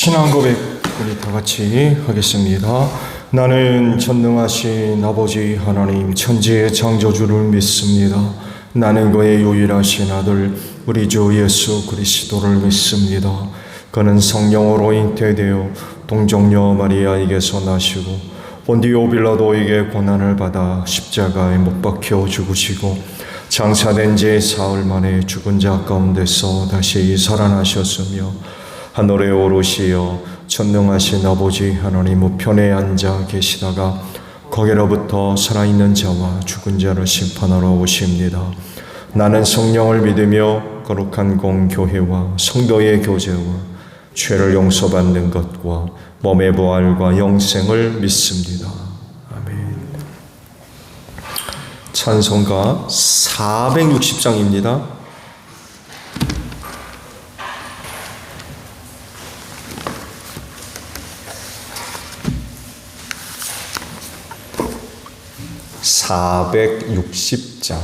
신앙 고백 우리 다 같이 하겠습니다. 나는 전능하신 아버지 하나님 천지의 창조주를 믿습니다. 나는 그의 유일하신 아들 우리 주 예수 그리스도를 믿습니다. 그는 성령으로 잉태되어 동정녀 마리아에게서 나시고 본디오 빌라도에게 고난을 받아 십자가에 못 박혀 죽으시고 장사된 지 사흘 만에 죽은 자 가운데서 다시 살아나셨으며 하늘에 오르시어 전능하신 아버지 하나님 우편에 앉아 계시다가 거기로부터 살아있는 자와 죽은 자를 심판하러 오십니다. 나는 성령을 믿으며 거룩한 공교회와 성도의 교제와 죄를 용서받는 것과 몸의 부활과 영생을 믿습니다. 아멘. 찬송가 460장입니다. (460장)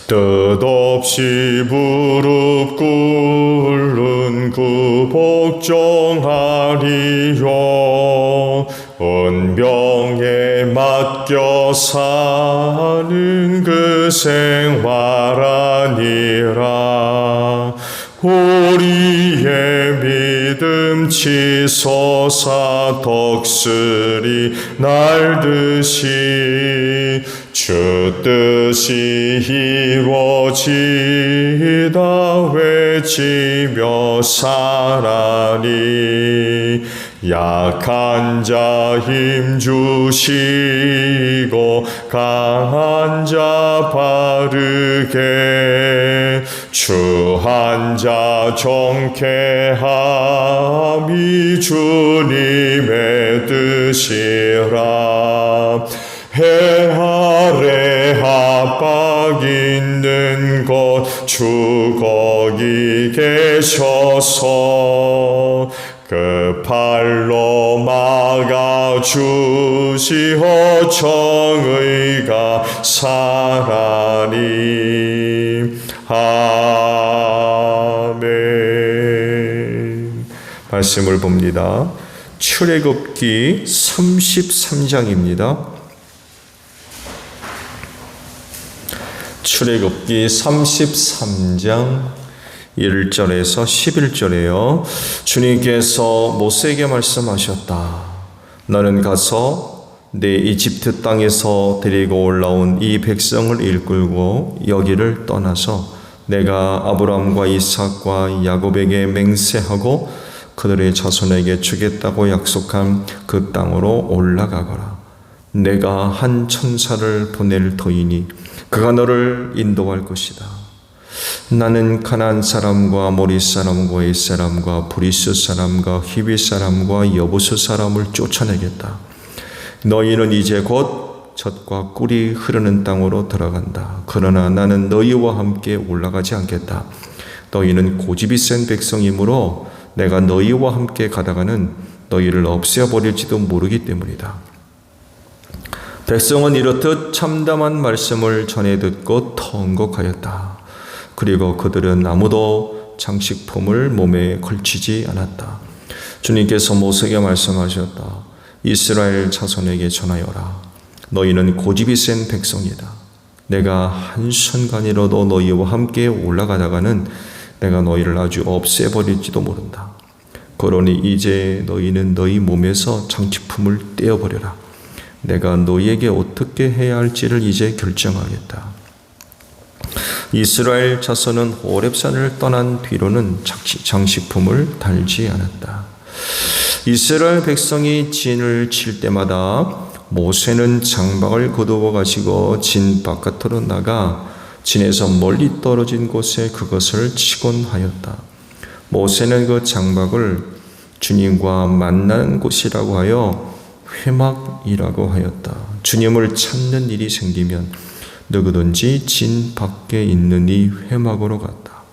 뜻없이 무릎 꿇는 그 복종하리요 은병에 맡겨 사는 그 생활 아니라 우리의 믿음 치솟아 덕슬이 날듯이 주 뜻이 이루어지다 외치며 살아니 약한 자 힘주시고 강한 자 바르게 추한 자 정케함이 주님의 뜻이라. 해 아래 압박 있는 곳 주 거기 계셔서 그 팔로 막아주시어 정의가 살아니. 아멘. 말씀을 봅니다. 출애굽기 33장입니다. 출애굽기 33장 1절에서 11절에요. 주님께서 모세에게 말씀하셨다. 너는 가서 내 이집트 땅에서 데리고 올라온 이 백성을 이끌고 여기를 떠나서 내가 아브라함과 이삭과 야곱에게 맹세하고 그들의 자손에게 주겠다고 약속한 그 땅으로 올라가거라. 내가 한 천사를 보낼 터이니 그가 너를 인도할 것이다. 나는 가나안 사람과 모리 사람과 헷 사람과 브리스 사람과 히위 사람과 여부스 사람을 쫓아내겠다. 너희는 이제 곧 젖과 꿀이 흐르는 땅으로 들어간다. 그러나 나는 너희와 함께 올라가지 않겠다. 너희는 고집이 센 백성이므로 내가 너희와 함께 가다가는 너희를 없애버릴지도 모르기 때문이다. 백성은 이렇듯 참담한 말씀을 전해 듣고 통곡하였다. 그리고 그들은 아무도 장식품을 몸에 걸치지 않았다. 주님께서 모세에게 말씀하셨다. 이스라엘 자손에게 전하여라. 너희는 고집이 센 백성이다. 내가 한순간이라도 너희와 함께 올라가다가는 내가 너희를 아주 없애버릴지도 모른다. 그러니 이제 너희는 너희 몸에서 장식품을 떼어버려라. 내가 너희에게 어떻게 해야 할지를 이제 결정하겠다. 이스라엘 자손은 호렙산을 떠난 뒤로는 장식품을 달지 않았다. 이스라엘 백성이 진을 칠 때마다 모세는 장막을 거두어 가지고 진 바깥으로 나가 진에서 멀리 떨어진 곳에 그것을 치곤 하였다. 모세는 그 장막을 주님과 만나는 곳이라고 하여 회막이라고 하였다. 주님을 찾는 일이 생기면 누구든지 진 밖에 있는 이 회막으로 갔다.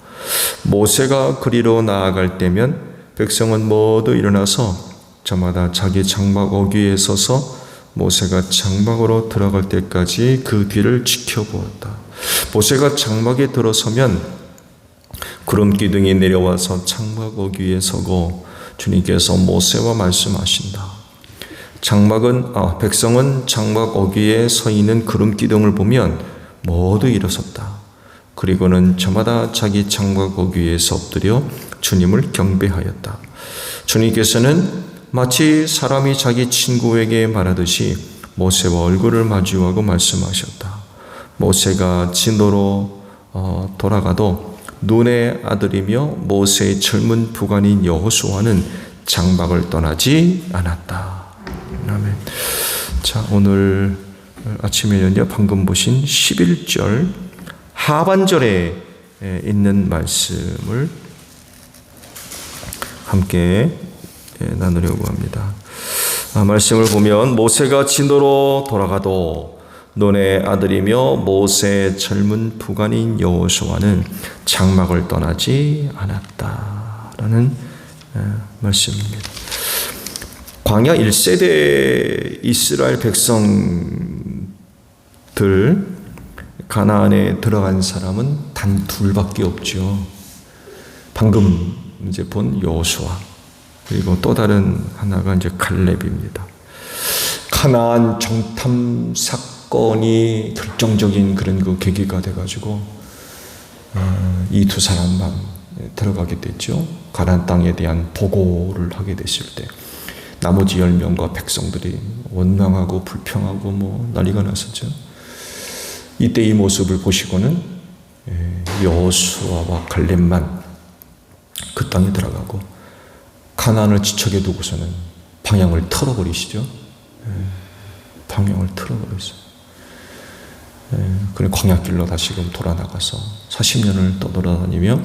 모세가 그리로 나아갈 때면 백성은 모두 일어나서 저마다 자기 장막 어귀에 서서 모세가 장막으로 들어갈 때까지 그 뒤를 지켜보았다. 모세가 장막에 들어서면 구름 기둥이 내려와서 장막 어귀에 서고 주님께서 모세와 말씀하신다. 백성은 장막 어귀에 서 있는 구름 기둥을 보면 모두 일어섰다. 그리고는 저마다 자기 장막 어귀에서 엎드려 주님을 경배하였다. 주님께서는 마치 사람이 자기 친구에게 말하듯이 모세와 얼굴을 마주하고 말씀하셨다. 모세가 진도로 돌아가도 눈의 아들이며 모세의 젊은 부관인 여호수아는 장막을 떠나지 않았다. 아멘. 자, 오늘 아침에는요, 방금 보신 11절 하반절에 있는 말씀을 함께 나누려고 합니다. 말씀을 보면 모세가 진도로 돌아가도 눈의 아들이며 모세의 젊은 부관인 여호수아는 장막을 떠나지 않았다라는 말씀입니다. 광야 1세대 이스라엘 백성들 가나안에 들어간 사람은 단 둘밖에 없죠. 방금 이제 본 여호수아, 그리고 또 다른 하나가 이제 칼렙입니다. 가나안 정탐 사건이 결정적인 그런 그 계기가 돼가지고 이 두 사람만 들어가게 됐죠. 가나안 땅에 대한 보고를 하게 됐을 때 나머지 10명과 백성들이 원망하고 불평하고 난리가 났었죠. 이때 이 모습을 보시고는 여호수아와 갈렙만 그 땅에 들어가고 가나안을 지척에 두고서는 방향을 틀어버리시죠. 방향을 틀어버렸어요. 그래 광야길로 다시금 돌아나가서 40년을 떠돌아다니며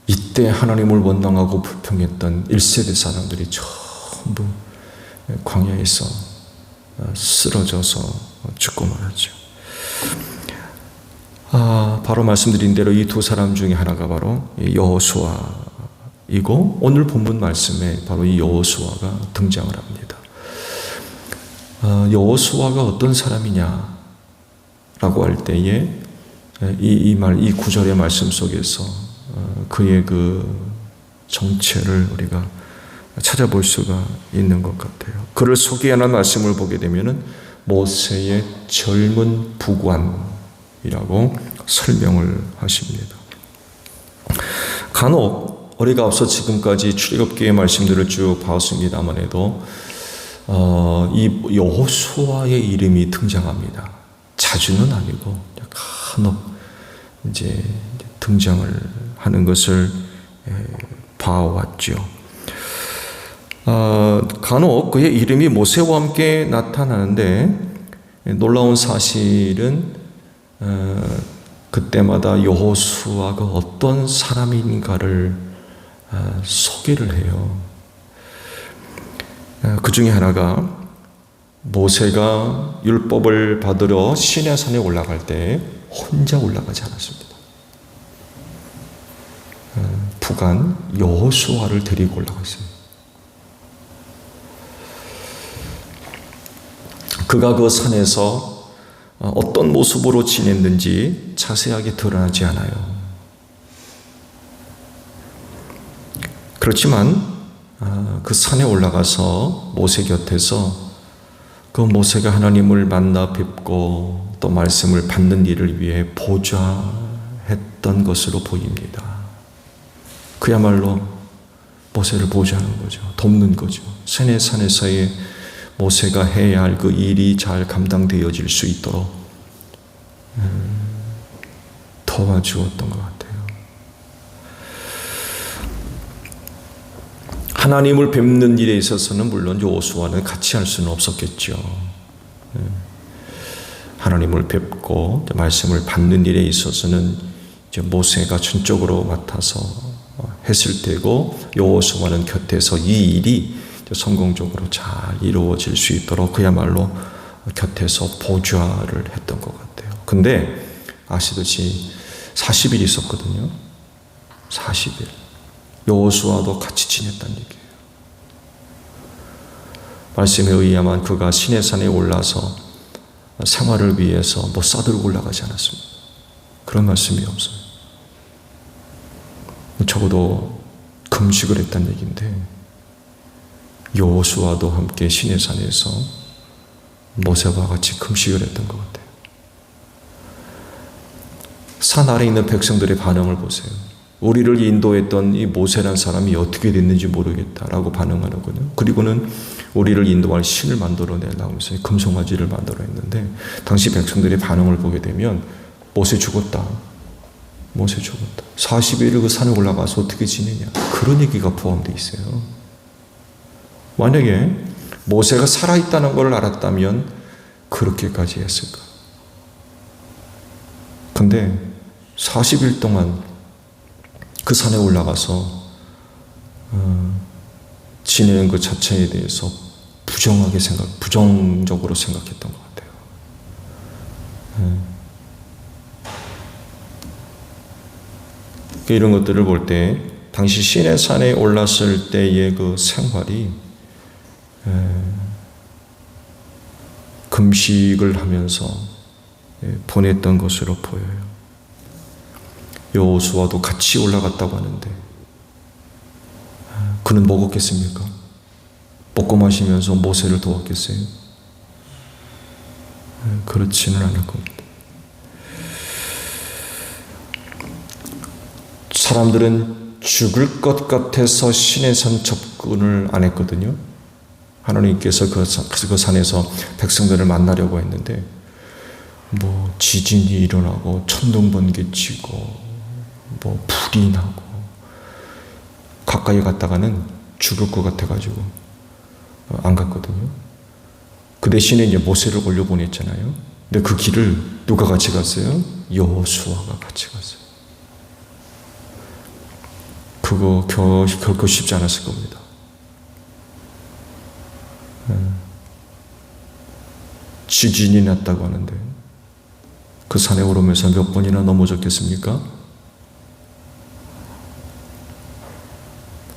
이때 하나님을 원망하고 불평했던 1세대 사람들이 전부 광야에서 쓰러져서 죽고 말았죠. 바로 말씀드린 대로 이 두 사람 중에 하나가 바로 여호수아이고 오늘 본문 말씀에 바로 이 여호수아가 등장을 합니다. 여호수아가 어떤 사람이냐라고 할 때에 이 구절의 말씀 속에서 그의 그 정체를 우리가 찾아볼 수가 있는 것 같아요. 그를 소개하는 말씀을 보게 되면은 모세의 젊은 부관이라고 설명을 하십니다. 간혹 우리가 앞서 지금까지 출애굽기의 말씀들을 쭉 봤습니다만 해도 이 여호수아의 이름이 등장합니다. 자주는 아니고 간혹 이제 등장을 하는 것을 봐왔죠. 간혹 그의 이름이 모세와 함께 나타나는데 놀라운 사실은 그때마다 여호수아가 어떤 사람인가를 소개를 해요. 그 중에 하나가 모세가 율법을 받으러 시내산에 올라갈 때 혼자 올라가지 않았습니다. 부관 여호수아를 데리고 올라갔어요. 그가 그 산에서 어떤 모습으로 지냈는지 자세하게 드러나지 않아요. 그렇지만 그 산에 올라가서 모세 곁에서 그 모세가 하나님을 만나 뵙고 또 말씀을 받는 일을 위해 보좌했던 것으로 보입니다. 그야말로 모세를 보좌하는 거죠. 돕는 거죠. 시내 산에서의 모세가 해야 할 그 일이 잘 감당되어질 수 있도록 도와주었던 것 같아요. 하나님을 뵙는 일에 있어서는 물론 여호수아는 같이 할 수는 없었겠죠. 하나님을 뵙고 말씀을 받는 일에 있어서는 이제 모세가 전적으로 맡아서 했을 때고 여호수아는 곁에서 이 일이 성공적으로 잘 이루어질 수 있도록 그야말로 곁에서 보좌를 했던 것 같아요. 근데 아시듯이 40일 있었거든요. 40일. 여호수아도 같이 지냈다는 얘기예요. 말씀에 의하면 그가 시내산에 올라서 생활을 위해서 뭐 싸들고 올라가지 않았습니다. 그런 말씀이 없어요. 적어도 금식을 했다는 얘기인데 여호수아도 함께 시내산에서 모세와 같이 금식을 했던 것 같아요. 산 아래에 있는 백성들의 반응을 보세요. 우리를 인도했던 이 모세란 사람이 어떻게 됐는지 모르겠다라고 반응하는군요. 그리고는 우리를 인도할 신을 만들어내려고 하면서 금송아지를 만들어냈는데 당시 백성들의 반응을 보게 되면 모세 죽었다. 모세 죽었다. 40일을 그 산에 올라가서 어떻게 지내냐. 그런 얘기가 포함되어 있어요. 만약에 모세가 살아있다는 걸 알았다면 그렇게까지 했을까? 근데 40일 동안 그 산에 올라가서 지내는 그 자체에 대해서 부정적으로 생각했던 것 같아요. 이런 것들을 볼 때 당시 시내산에 올랐을 때의 그 생활이 금식을 하면서 보냈던 것으로 보여요. 여호수아도 같이 올라갔다고 하는데 그는 먹었겠습니까? 먹고 마시면서 모세를 도왔겠어요? 그렇지는 않을 겁니다. 사람들은 죽을 것 같아서 시내산 접근을 안 했거든요. 하나님께서 그 산에서 백성들을 만나려고 했는데 뭐 지진이 일어나고 천둥번개 치고 뭐 불이 나고 가까이 갔다가는 죽을 것 같아가지고 안 갔거든요. 그 대신에 이제 모세를 올려보냈잖아요. 근데 그 길을 누가 같이 갔어요? 여호수아가 같이 갔어요. 그거 결코 쉽지 않았을 겁니다. 지진이 났다고 하는데 그 산에 오르면서 몇 번이나 넘어졌겠습니까?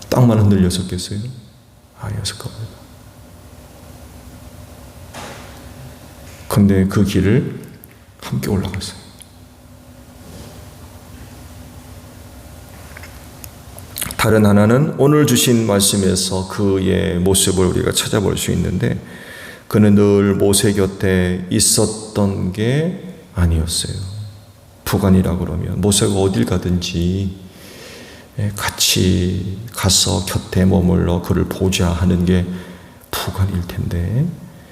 땅만 흔들렸었겠어요? 아니었을 겁니다. 근데 그 길을 함께 올라갔어요. 다른 하나는 오늘 주신 말씀에서 그의 모습을 우리가 찾아볼 수 있는데 그는 늘 모세 곁에 있었던 게 아니었어요. 부관이라 그러면 모세가 어딜 가든지 같이 가서 곁에 머물러 그를 보자 하는 게 부관일 텐데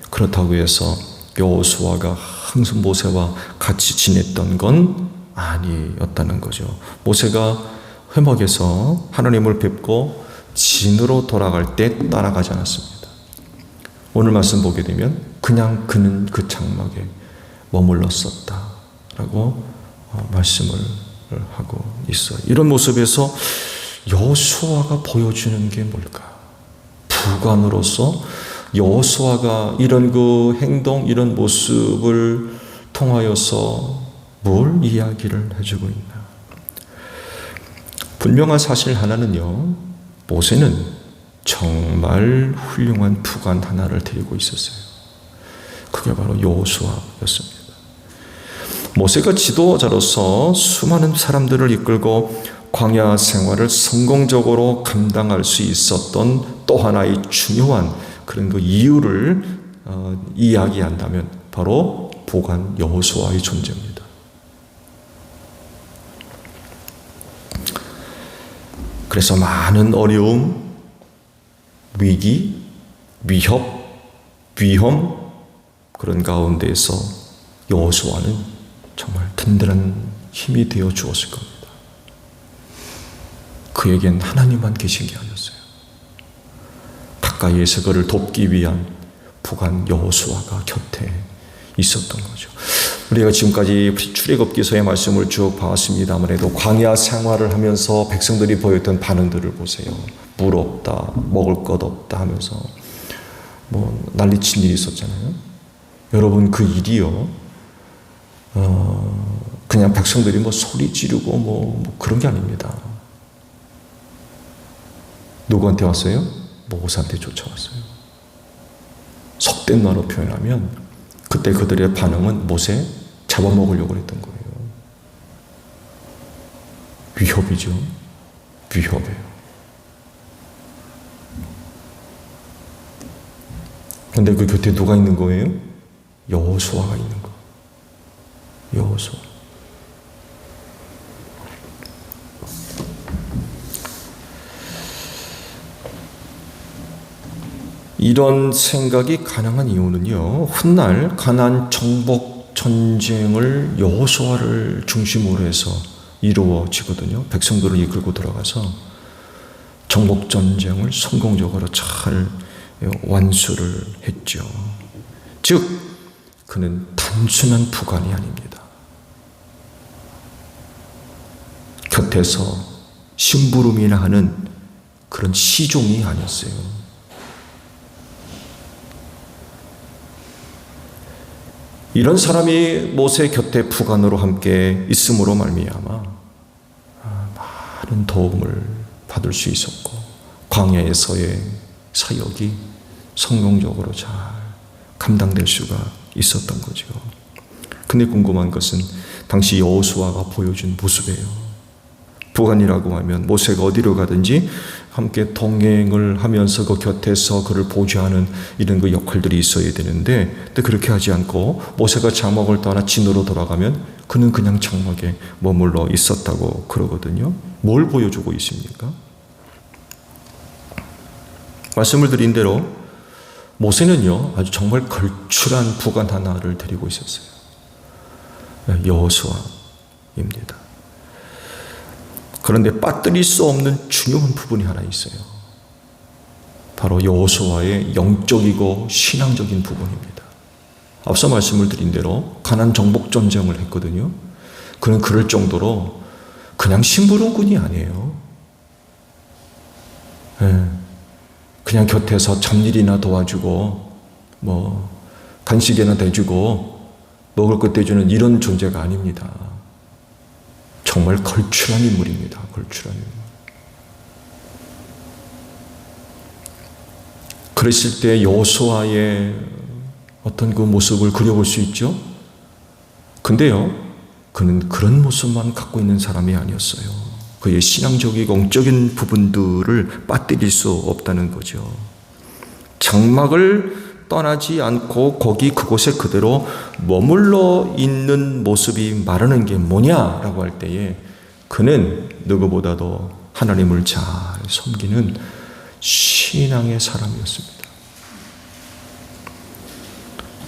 그렇다고 해서 여호수아가 항상 모세와 같이 지냈던 건 아니었다는 거죠. 모세가 회막에서 하나님을 뵙고 진으로 돌아갈 때 따라가지 않았습니다. 오늘 말씀 보게 되면 그냥 그는 그 장막에 머물렀었다라고 말씀을 하고 있어요. 이런 모습에서 여호수아가 보여주는 게 뭘까? 부관으로서 여호수아가 이런 그 행동, 이런 모습을 통하여서 뭘 이야기를 해주고 있나? 분명한 사실 하나는요, 모세는 정말 훌륭한 부관 하나를 데리고 있었어요. 그게 바로 여호수아였습니다. 모세가 지도자로서 수많은 사람들을 이끌고 광야 생활을 성공적으로 감당할 수 있었던 또 하나의 중요한 그런 그 이유를 이야기한다면 바로 부관 여호수아의 존재입니다. 그래서 많은 어려움, 위기, 위험 그런 가운데에서 여호수아는 정말 든든한 힘이 되어 주었을 겁니다. 그에겐 하나님만 계신 게 아니었어요. 가까이에서 그를 돕기 위한 부관 여호수아가 곁에 있었던 거죠. 우리가 지금까지 출애굽기서의 말씀을 쭉 봐왔습니다. 아무래도 광야 생활을 하면서 백성들이 보였던 반응들을 보세요. 물 없다, 먹을 것 없다 하면서 뭐 난리친 일이 있었잖아요. 여러분 그 일이요, 그냥 백성들이 뭐 소리 지르고 뭐 그런 게 아닙니다. 누구한테 왔어요? 모세한테 쫓아왔어요. 속된 말로 표현하면 그때 그들의 반응은 모세 잡아먹으려고 했던 거예요. 위협이죠. 위협이에요. 그런데 그 곁에 누가 있는 거예요? 여호수아가 있는 거예요. 여호수아. 이런 생각이 가능한 이유는요, 훗날 가나안 정복 전쟁을 여호수아를 중심으로 해서 이루어지거든요. 백성들을 이끌고 들어가서 정복 전쟁을 성공적으로 잘 완수를 했죠. 즉 그는 단순한 부관이 아닙니다. 곁에서 심부름이나 하는 그런 시종이 아니었어요. 이런 사람이 모세 곁에 부관으로 함께 있음으로 말미암아 많은 도움을 받을 수 있었고 광야에서의 사역이 성공적으로 잘 감당될 수가 있었던 거죠. 근데 궁금한 것은 당시 여호수아가 보여준 모습이에요. 부관이라고 하면 모세가 어디로 가든지 함께 동행을 하면서 그 곁에서 그를 보좌하는 이런 그 역할들이 있어야 되는데, 근데 그렇게 하지 않고 모세가 장막을 떠나 진으로 돌아가면 그는 그냥 장막에 머물러 있었다고 그러거든요. 뭘 보여주고 있습니까? 말씀을 드린 대로 모세는요, 아주 정말 걸출한 부관 하나를 데리고 있었어요. 여호수아입니다. 그런데 빠뜨릴 수 없는 중요한 부분이 하나 있어요. 바로 여호수아의 영적이고 신앙적인 부분입니다. 앞서 말씀을 드린 대로 가나안 정복 전쟁을 했거든요. 그는 그럴 정도로 그냥 심부름꾼이 아니에요. 그냥 곁에서 잡일이나 도와주고 간식이나 대주고 먹을 것 대주는 이런 존재가 아닙니다. 정말 걸출한 인물입니다. 걸출한 인물. 그랬을 때 여호수아의 어떤 그 모습을 그려볼 수 있죠. 근데요, 그는 그런 모습만 갖고 있는 사람이 아니었어요. 그의 신앙적이고 영적인 부분들을 빠뜨릴 수 없다는 거죠. 장막을 떠나지 않고 그곳에 그대로 머물러 있는 모습이 말하는 게 뭐냐라고 할 때에 그는 누구보다도 하나님을 잘 섬기는 신앙의 사람이었습니다.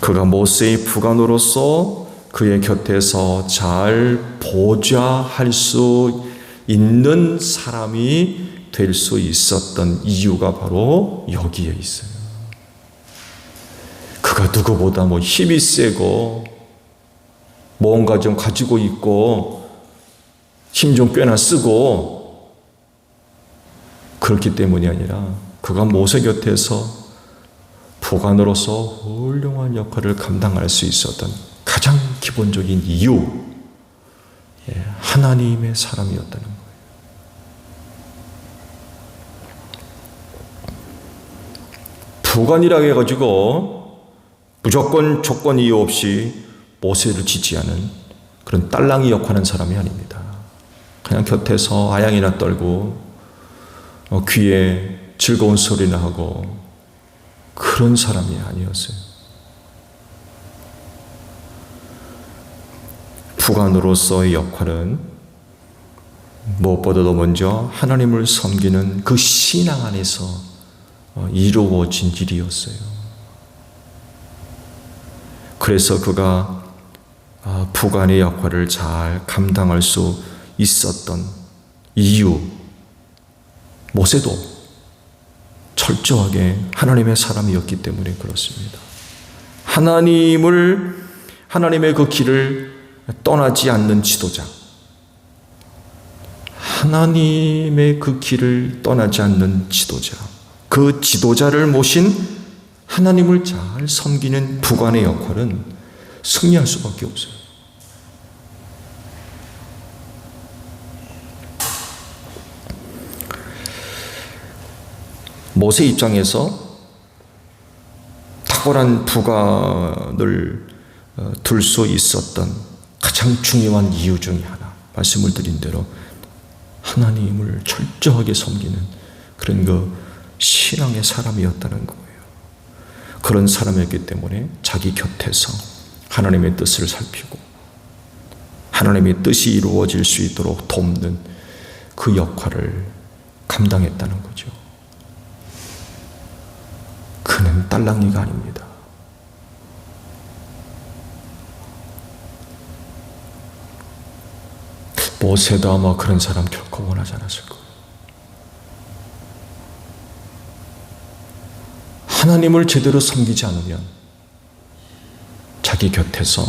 그가 모세의 부관으로서 그의 곁에서 잘 보좌할 수 있는 사람이 될 수 있었던 이유가 바로 여기에 있어요. 그가 누구보다 힘이 세고 뭔가 좀 가지고 있고 힘 좀 꽤나 쓰고 그렇기 때문이 아니라 그가 모세 곁에서 부관으로서 훌륭한 역할을 감당할 수 있었던 가장 기본적인 이유, 하나님의 사람이었다는 거예요. 부관이라고 해가지고 무조건 조건 이유 없이 모세를 지지하는 그런 딸랑이 역할하는 사람이 아닙니다. 그냥 곁에서 아양이나 떨고 귀에 즐거운 소리나 하고 그런 사람이 아니었어요. 부관으로서의 역할은 무엇보다도 먼저 하나님을 섬기는 그 신앙 안에서 이루어진 일이었어요. 그래서 그가 부관의 역할을 잘 감당할 수 있었던 이유, 모세도 철저하게 하나님의 사람이었기 때문에 그렇습니다. 하나님의 그 길을 떠나지 않는 지도자, 하나님의 그 길을 떠나지 않는 지도자, 그 지도자를 모신 하나님을 잘 섬기는 부관의 역할은 승리할 수밖에 없어요. 모세 입장에서 딱 탁월한 부관을 둘 수 있었던 가장 중요한 이유 중에 하나, 말씀을 드린 대로 하나님을 철저하게 섬기는 그런 신앙의 사람이었다는 거예요. 그런 사람이었기 때문에 자기 곁에서 하나님의 뜻을 살피고 하나님의 뜻이 이루어질 수 있도록 돕는 그 역할을 감당했다는 거죠. 그는 딸랑이가 아닙니다. 모세도 아마 그런 사람 결코 원하지 않았을 거예요. 하나님을 제대로 섬기지 않으면 자기 곁에서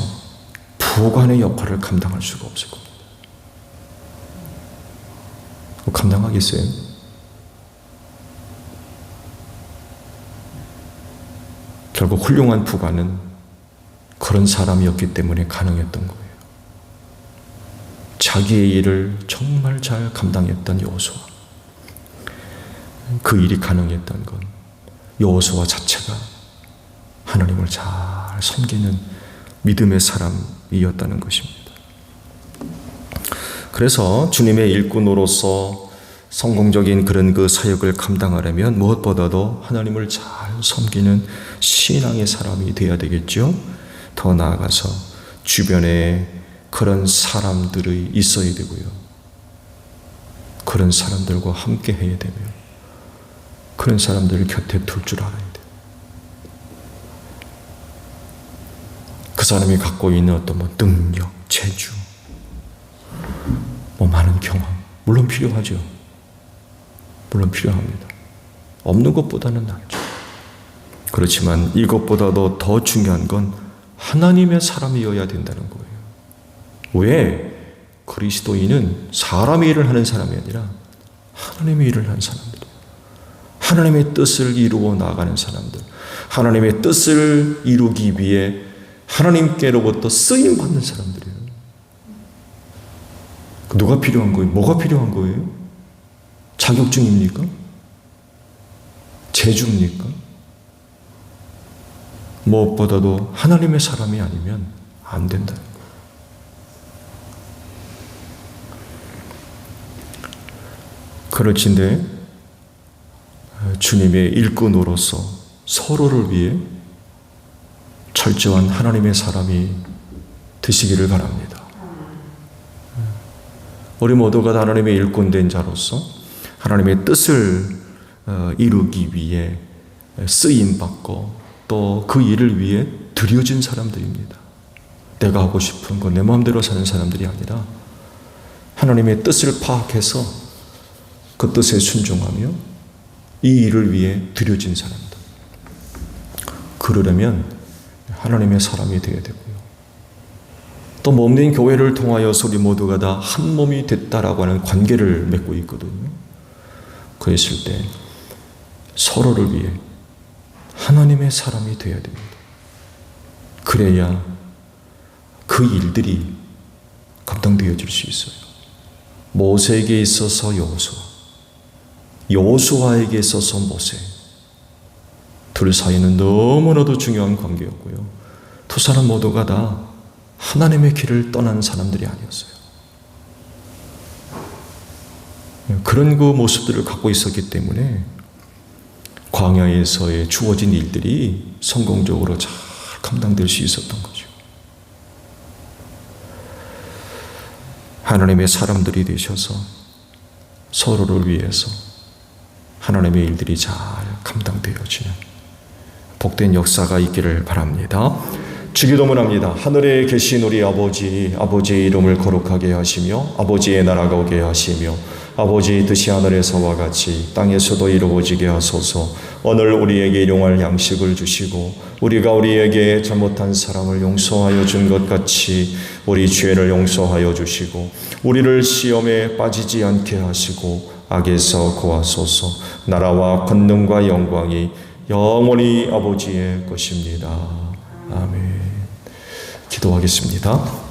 부관의 역할을 감당할 수가 없을 겁니다. 감당하겠어요? 결국 훌륭한 부관은 그런 사람이었기 때문에 가능했던 거예요. 자기의 일을 정말 잘 감당했던 여호수아. 그 일이 가능했던 건 여호수아 자체가 하나님을 잘 섬기는 믿음의 사람이었다는 것입니다. 그래서 주님의 일꾼으로서 성공적인 그런 그 사역을 감당하려면 무엇보다도 하나님을 잘 섬기는 신앙의 사람이 되어야 되겠죠. 더 나아가서 주변에 그런 사람들이 있어야 되고요. 그런 사람들과 함께 해야 되며 그런 사람들을 곁에 둘 줄 알아야 돼요. 그 사람이 갖고 있는 어떤 능력, 재주, 많은 경험, 물론 필요하죠. 물론 필요합니다. 없는 것보다는 낫죠. 그렇지만 이것보다도 더 중요한 건 하나님의 사람이어야 된다는 거예요. 왜? 그리스도인은 사람의 일을 하는 사람이 아니라 하나님의 일을 하는 사람들이에요. 하나님의 뜻을 이루어 나가는 사람들, 하나님의 뜻을 이루기 위해 하나님께로부터 쓰임받는 사람들이에요. 누가 필요한 거예요? 뭐가 필요한 거예요? 자격증입니까? 재주입니까? 무엇보다도 하나님의 사람이 아니면 안 된다는 거예요. 그렇진데 주님의 일꾼으로서 서로를 위해 철저한 하나님의 사람이 되시기를 바랍니다. 우리 모두가 다 하나님의 일꾼된 자로서 하나님의 뜻을 이루기 위해 쓰임받고 또 그 일을 위해 드려진 사람들입니다. 내가 하고 싶은 거 내 마음대로 사는 사람들이 아니라 하나님의 뜻을 파악해서 그 뜻에 순종하며 이 일을 위해 드려진 사람들. 그러려면 하나님의 사람이 되어야 되고요. 또 몸된 교회를 통하여 우리 모두가 다 한 몸이 됐다라고 하는 관계를 맺고 있거든요. 그랬을 때 서로를 위해 하나님의 사람이 되어야 됩니다. 그래야 그 일들이 감당되어질 수 있어요. 모세에게 있어서 여호수아, 여호수아에게 있어서 모세. 둘 사이는 너무나도 중요한 관계였고요. 두 사람 모두가 다 하나님의 길을 떠난 사람들이 아니었어요. 그런 그 모습들을 갖고 있었기 때문에 광야에서의 주어진 일들이 성공적으로 잘 감당될 수 있었던 거죠. 하나님의 사람들이 되셔서 서로를 위해서 하나님의 일들이 잘 감당되어지는 복된 역사가 있기를 바랍니다. 주기도문합니다. 하늘에 계신 우리 아버지, 아버지의 이름을 거룩하게 하시며 아버지의 나라가 오게 하시며 아버지의 뜻이 하늘에서와 같이 땅에서도 이루어지게 하소서. 오늘 우리에게 일용할 양식을 주시고 우리가 우리에게 잘못한 사람을 용서하여 준 것 같이 우리 죄를 용서하여 주시고 우리를 시험에 빠지지 않게 하시고 악에서 구하소서. 나라와 권능과 영광이 영원히 아버지의 것입니다. 아멘. 기도하겠습니다.